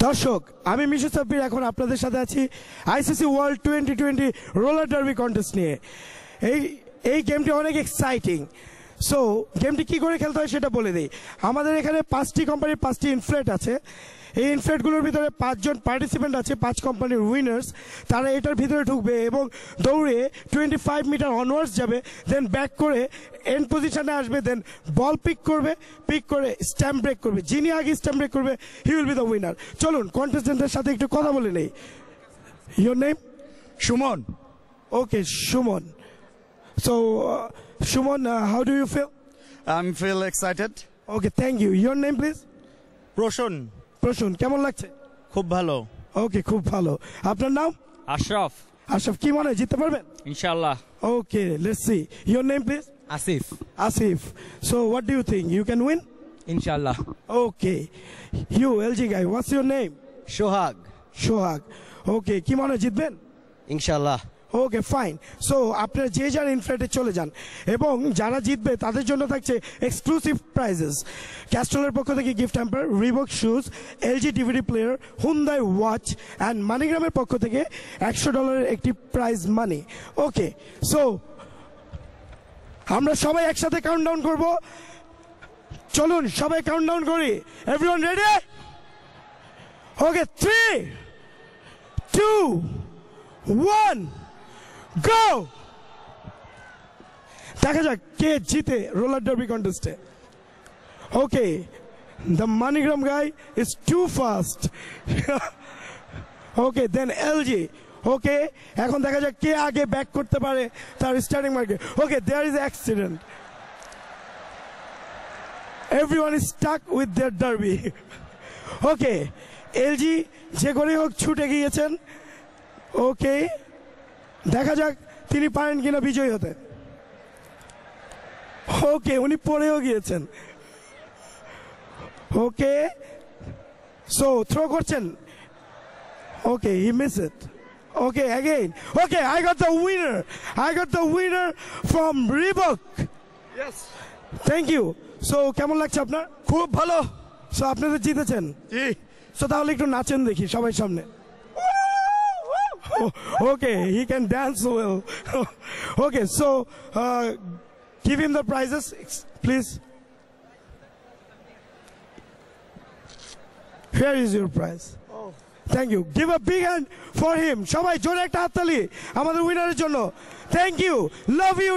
দর্শক আমি মিশু সাব্বির এখন আপনাদের সাথে আছি ICC world 2020 roller derby contest নিয়ে। এই গেমটি অনেক এক্সাইটিং। সো গেমটি কী করে খেলতে হয় সেটা বলে দিই। আমাদের এখানে 5টি কোম্পানির 5টি ইনফ্লেট আছে। এই ইনফ্লেটগুলোর ভিতরে 5 জন পার্টিসিপেন্ট আছে, 5 কোম্পানির উইনার্স। তারা এটার ভিতরে ঢুকবে এবং দৌড়ে 25 মিটার অনওয়ার্ডস যাবে, দেন ব্যাক করে এন্ড পজিশনে আসবে, দেন বল পিক করে স্ট্যাম্প ব্রেক করবে। যিনি আগে স্ট্যাম্প ব্রেক করবে he will be the winner. চলুন কন্টেস্টেন্টদের সাথে একটু কথা বলে নেই। Your name? Suman. Okay Suman. So Suman, how do you feel? I feel excited. Okay, thank you. Your name please? Prasun. Prasun, কেমন লাগছে? খুব ভালো। ওকে, খুব ভালো। আপনার নাম? আশরাফ। আশরাফ, কি মনে হয় জিততে পারবেন? ইনশাআল্লাহ। Okay, let's see. Your name please? Asif. Asif. So what do you think you can win? ইনশাআল্লাহ। Okay, you LG guy, what's your name? Sohag. Sohag. Okay, কি মনে হয় জিতবেন? ইনশাল্লাহ। Okay fine. সো আপনারা যে যার ইনফ্লেটে চলে যান এবং যারা জিতবে তাদের জন্য থাকছে এক্সক্লুসিভ প্রাইজেস। ক্যাস্ট্রলের পক্ষ থেকে gift hamper, Reebok shoes, LG DVD player, Hyundai watch and মানিগ্রামের পক্ষ থেকে $100 একটি প্রাইজ মানি। ওকে, সো আমরা সবাই একসাথে কাউন্টডাউন করব। চলুন সবাই কাউন্টডাউন করি। Everyone ready? Okay, 3, 2, 1, go! দেখা যাক কে জিতে রোলার ডার্বি কন্টেস্টে। Okay, the MoneyGram guy is too fast. Okay, then LG. Okay, এখন দেখা যাক কে আগে ব্যাক করতে পারে তার স্টার্টিং মার্কে। Okay, there is accident. Everyone is stuck with their derby. Okay, LG যে করে হোক ছুটে গিয়েছেন। ওকে, দেখা যাক তিনি পারেন কিনা বিজয়ী হতে। ওকে, উনি পড়েও গিয়েছেন। ওকে, সো থ্রো করছেন। Okay, he miss it. Okay, again. Okay, I got the winner from Reebok. Thank you. So কেমন লাগছে আপনার? খুব ভালো। সো আপনাদের জিতেছেন? জি। সো তাহলে একটু নাচেন দেখি সবাই সামনে। Okay, he can dance well. Okay, so give him the prizes, please. Here is your prize. Oh. Thank you. Give a big hand for him. সবাই জোরে একটা হাততালি আমাদের উইনারের জন্য। Thank you. Love you.